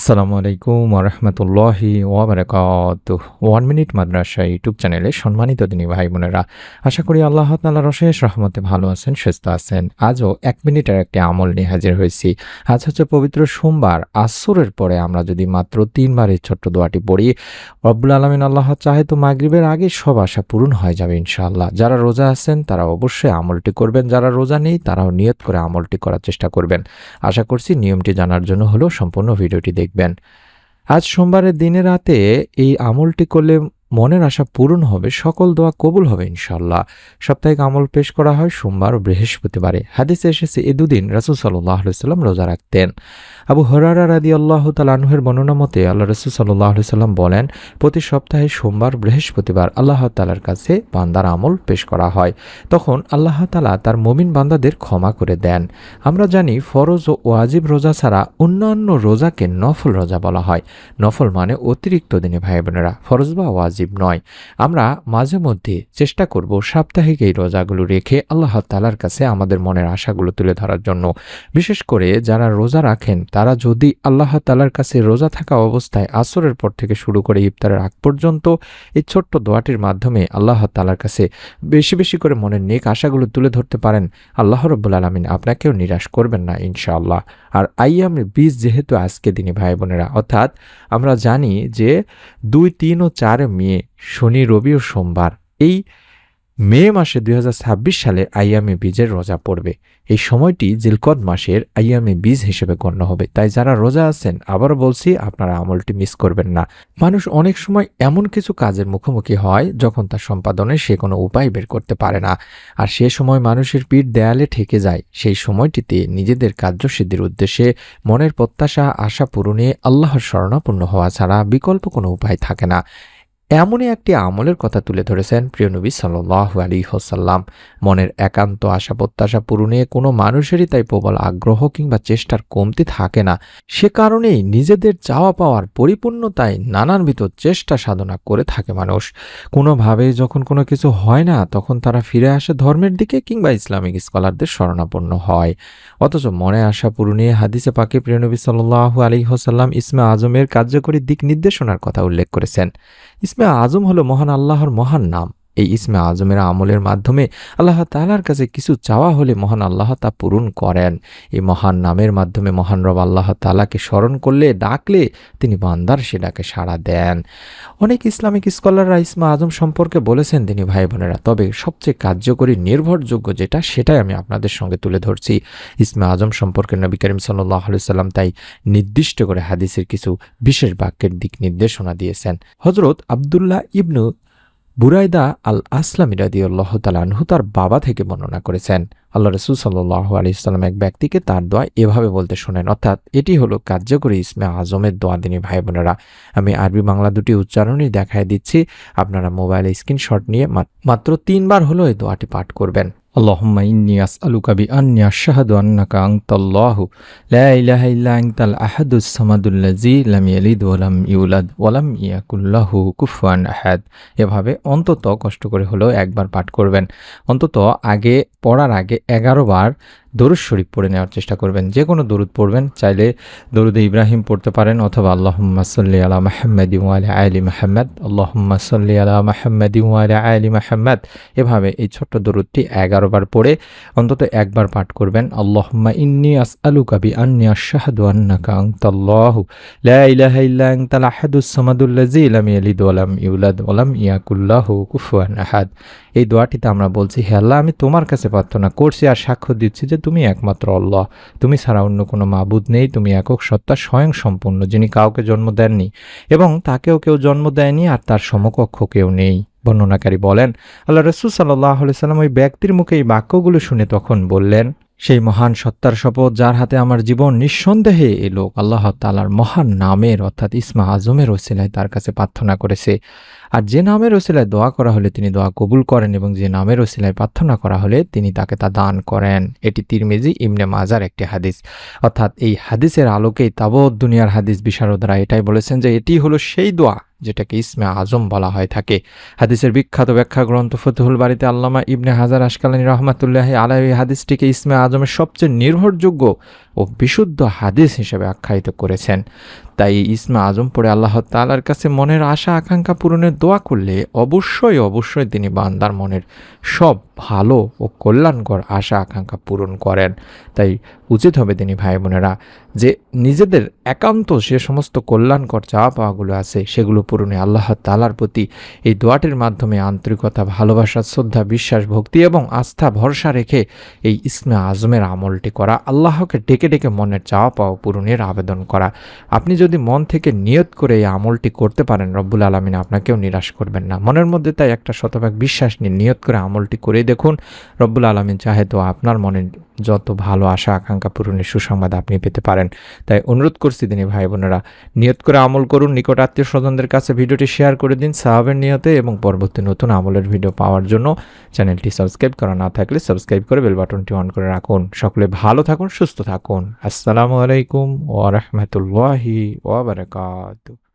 আসসালামু আলাইকুম ওরহমতুল্লাহি ওয়াবারাকাতুহু। 1 মিনিট মাদ্রাসা ইউটিউব চ্যানেলে সম্মানিত দিনী ভাই বোনেরা, আশা করি আল্লাহ তাআলার অশেষ রহমতে ভালো আছেন, সুস্থ আছেন। আজও 1 মিনিটের একটি আমল নিয়ে হাজির হয়েছি। আজ হচ্ছে পবিত্র সোমবার। আসরের পরে আমরা যদি মাত্র 3 বার এই ছোট্ট দোয়াটি পড়ি, রব্বুল আলামিন আল্লাহ চাহে তো মাগরিবের আগে সব আশা পূরণ হয়ে যাবে ইনশাআল্লাহ। যারা রোজা আছেন তারা অবশ্যই আমলটি করবেন, যারা রোজা নেই তারাও নিয়ত করে আমলটি করার চেষ্টা করবেন। আশা করছি নিয়মটি জানার জন্য হলেও সম্পূর্ণ ভিডিওটি দেখবেন। আজ সোমবারের দিনে রাতে এই আমলটি করলে মনের আশা পূরণ হবে, সকল দোয়া কবুল হবে ইনশাআল্লাহ। সাপ্তাহিক আমল পেশ করা হয় সোমবার ও বৃহস্পতিবারে। হাদিসে এসেছে এই দুদিন রাসূল সাল্লাল্লাহু আলাইহি ওয়াসাল্লাম রোজা রাখতেন। আবু হুরায়রা রাদিয়াল্লাহু তাআলা আনহুর বর্ণনা মতে আল্লাহ রাসূল সাল্লাল্লাহু আলাইহি ওয়াসাল্লাম বলেন, প্রতি সপ্তাহে সোমবার বৃহস্পতিবার আল্লাহ তাআলার কাছে বান্দার আমল পেশ করা হয়। তখন আল্লাহ তাআলা তার মুমিন বান্দাদের ক্ষমা করে দেন। আমরা জানি ফরজ ও ওয়াজিব রোজা ছাড়া অন্যান্য রোজাকে নফল রোজা বলা হয়। নফল মানে অতিরিক্ত দিনে ভাই বোনেরা, ফরজ বা ওয়াজিব নয়। আমরা মাঝে মধ্যে চেষ্টা করব সাপ্তাহিক এই রোজাগুলো রেখে আল্লাহ তাআলার কাছে আমাদের মনের আশাগুলো তুলে ধরার জন্য। বিশেষ করে যারা রোজা রাখেন তারা যদি আল্লাহ তাআলার কাছে রোজা থাকা অবস্থায় আসরের পর থেকে শুরু করে ইফতারের আগ পর্যন্ত এই ছোট্ট দোয়াটির মাধ্যমে আল্লাহ তাআলার কাছে বেশি বেশি করে মনের নেক আশাগুলো তুলে ধরতে পারেন, আল্লাহ রাব্বুল আলামিন আপনাকেও নিরাশ করবেন না ইনশাআল্লাহ। আর আইয়ামে 20 যেহেতু আজকে দিনই ভাই বোনেরা, অর্থাৎ আমরা জানি যে 2, 3 ও 4 মে শনি, রবি ও সোমবার, এই মে মাসে 2026 সালে আইয়ামে বীজের রোজা পড়বে। এই সময়টি জিলকদ মাসের আইয়ামে বীজ হিসেবে গণ্য হবে। তাই যারা রোজা আছেন, আবারও বলছি, আপনারা আমলটি মিস করবেন না। মানুষ অনেক সময় এমন কিছু কাজের মুখোমুখি হয় যখন তার সম্পাদনে সে কোনো উপায় বের করতে পারে না, আর সে সময় মানুষের পিঠ দেয়ালে ঠেকে যায়। সেই সময়টিতে নিজেদের কার্যসিদ্ধির উদ্দেশ্যে মনের প্রত্যাশা আশা পূরণে আল্লাহর শরণাপন্ন হওয়া ছাড়া বিকল্প কোনো উপায় থাকে না। এমনই একটি আমলের কথা তুলে ধরেছেন প্রিয় নবী সাল্লাল্লাহু আলাইহি ওয়াসাল্লাম। মনের একান্ত আশা প্রত্যাশা পূরণে কোনো মানুষেরই তাই প্রবল আগ্রহ কিংবা চেষ্টার কমতি থাকে না। সে কারণেই নিজেদের চাওয়া পাওয়ার পরিপূর্ণতায় নানানবিধ চেষ্টা সাধনা করে থাকে মানুষ। কোনোভাবে যখন কোনো কিছু হয় না, তখন তারা ফিরে আসে ধর্মের দিকে কিংবা ইসলামিক স্কলারদের শরণাপন্ন হয়। অথচ মনে আশা পূরণে হাদিসে পাকে প্রিয় নবী সাল্লাল্লাহু আলাইহি ওয়াসাল্লাম ইসমে আজমের কার্যকরী দিক নির্দেশনার কথা উল্লেখ করেছেন। ইসমে আজম হলো মহান আল্লাহর মহান নাম। এই ইসমে আজমের আমলের মাধ্যমে আল্লাহ তাআলার কাছে কিছু চাওয়া হলে মহান আল্লাহ তা পূরণ করেন। এই মহান নামের মাধ্যমে মহান রব আল্লাহ তাআলাকে স্মরণ করলে, ডাকলে তিনি বান্দার সে ডাকে সাড়া দেন। অনেক ইসলামিক স্কলাররা ইসমে আজম সম্পর্কে বলেছেন তিনি ভাই বোনেরা, তবে সবচেয়ে কার্যকরী নির্ভরযোগ্য যেটা, সেটাই আমি আপনাদের সঙ্গে তুলে ধরছি। ইসমে আজম সম্পর্কে নবী করিম সাল্লাল্লাহু আলাইহি ওয়াসাল্লাম তাই নির্দিষ্ট করে হাদিসের কিছু বিশেষ বাক্যের দিক নির্দেশনা দিয়েছেন। হযরত আব্দুল্লাহ ইবনু বুরাইদা আল আসলামী রাদিয়াল্লাহু তাআলা আনহু তার বাবা থেকে বর্ণনা করেছেন, আল্লাহ রাসূল সাল্লাল্লাহু আলাইহি ওয়াসাল্লাম এক ব্যক্তিকে তার দোয়া এভাবে বলতে শোনেন, অর্থাৎ এটি হলো কার্যকরী ইসমে আজমের দোয়া। দিনী ভাই বোনেরা, আমি আরবি বাংলা দুটি উচ্চারণই দেখায় দিচ্ছি, আপনারা মোবাইলে স্ক্রিনশট নিয়ে মাত্র 3 বার হলো এই দোয়াটি পাঠ করবেন। আল্লাহুম্মা ইন্নী আসআলুকা বিআন্নী আশহাদু আন্নাকা আনতাল্লাহু লা ইলাহা ইল্লা আনতাল আহাদুস সামাদুল্লাযী লাম ইয়ালিদ ওয়া লাম ইউলাদ ওয়া লাম ইয়াকুল লাহু কুফুয়ান আহাদ। এভাবে অন্তত কষ্ট করে হলেও একবার পাঠ করবেন। অন্তত পড়ার আগে 11 বার দরুদ শরীফ পড়ে নেওয়ার চেষ্টা করবেন। যে কোনো দরুদ পড়বেন, চাইলে দরুদে ইব্রাহিম পড়তে পারেন, অথবা আল্লাহুম্মা সাল্লি আলা মুহাম্মাদিন ওয়া আলা আলি মুহাম্মাদ, আল্লাহুম্মা সাল্লি আলা মুহাম্মাদিন ওয়া আলা আলি মুহাম্মাদ। এভাবে এই ছোট্ট দরুদটি 11 বার পড়ে অন্তত একবার পাঠ করবেন। আল্লাহুম্মা ইন্নী আসআলুকা বিআন্নী আশহাদু আন্নাকা আনতাল্লাহু লা ইলাহা ইল্লা আনতাল আহাদুস সামাদুল্লাযী লাম ইয়ালিদ ওয়া লাম ইউলাদ ওয়া লাম ইয়াকুল লাহু কুফুয়ান আহাদ। এই দোয়াটিতে আমরা বলছি, হে আল্লাহ, আমি তোমার কাছে প্রার্থনা করছি আর সাক্ষ্য দিচ্ছি যে তুমি একমাত্র আল্লাহ, তুমি ছাড়া অন্য কোনো মাবুদ নেই, তুমি একক সত্তা স্বয়ং সম্পূর্ণ, যিনি কাউকে জন্ম দেননি এবং তাকেও কেউ জন্ম দেয়নি, আর তার সমকক্ষ কেউ নেই। বর্ণনাকারী বলেন, আল্লাহ রাসূল সাল্লাল্লাহু আলাইহি ওয়াসাল্লাম ওই ব্যক্তির মুখে এই বাক্যগুলো শুনে তখন বললেন, সেই মহান সত্তার শপথ যার হাতে আমার জীবন, নিঃসন্দেহে এ লোক আল্লাহ তাআলার মহান নামের অর্থাৎ ইসমে আজমের ওসিলায় তার কাছে প্রার্থনা করেছে। আর যে নামের ওসিলায় দোয়া করা হলে তিনি দোয়া কবুল করেন, এবং যে নামের ওসিলায় প্রার্থনা করা হলে তিনি তাকে তা দান করেন। এটি তিরমিজি ইবনে মাজার একটি হাদিস। অর্থাৎ এই হাদিসের আলোকেই তাবৎ দুনিয়ার হাদিস বিশারদরা এটাই বলেছেন যে এটি হলো সেই দোয়া যেটাকে ইসমে আজম বলা হয়ে থাকে। হাদিসের বিখ্যাত ব্যাখ্যা গ্রন্থ ফতুহুল বারীতে আল্লামা ইবনে হাজার আসকালানী রহমাতুল্লাহি আলাইহি হাদিসটিকে ইসমে আজমের সবচেয়ে নির্ভরযোগ্য ও বিশুদ্ধ হাদিস হিসেবে আখ্যায়িত করেছেন। তাই ইসমে আজম পড়ে আল্লাহ তাআলার কাছে মনের আশা আকাঙ্ক্ষা পূরণের দোয়া করলে অবশ্যই তিনি বান্দার মনের সব ভালো ও কল্যাণকর আশা আকাঙ্ক্ষা পূরণ করেন। তাই উচিত হবে দিনী ভাই বোনেরা যে নিজেদের একান্ত যে সমস্ত কল্যাণকর চাওয়া পাওয়াগুলো আছে সেগুলো পূরণে আল্লাহ তাআলার প্রতি এই দোয়াটির মাধ্যমে আন্তরিকতা, ভালোবাসা, শ্রদ্ধা, বিশ্বাস, ভক্তি এবং আস্থা ভরসা রেখে এই ইসমে আজমের আমলটি করা, আল্লাহকে ডেকে ডেকে মনের চাওয়া পাওয়া পূরণের আবেদন করা। আপনি যদি মন থেকে নিয়ত করে এই আমলটি করতে পারেন, রব্বুল আলামিন আপনাকেও নিরাশ করবেন না। মনের মধ্যে তাই একটা শতভাগ বিশ্বাস নিয়ে নিয়ত করে আমলটি করে দেখুন। রব্বুল আলামিন চাহে তো আপনার মনে যত ভালো আশা আকাঙ্ক্ষা পূরণের সুসংবাদ আপনি পেতে পারেন। তাই অনুরোধ করছি দিনী ভাই বোনেরা, নিয়ত করে আমল করুন, নিকট আত্মীয় স্বজনদের কাছে ভিডিওটি শেয়ার করে দিন সাহাবের নিয়তে, এবং পরবর্তী নতুন আমলের ভিডিও পাওয়ার জন্য চ্যানেলটি সাবস্ক্রাইব করা না থাকলে সাবস্ক্রাইব করে বেল বাটনটি অন করে রাখুন। সকলে ভালো থাকুন, সুস্থ থাকুন। আসসালামু আলাইকুম ওয়া রাহমাতুল্লাহি ওয়া বারাকাতুহু।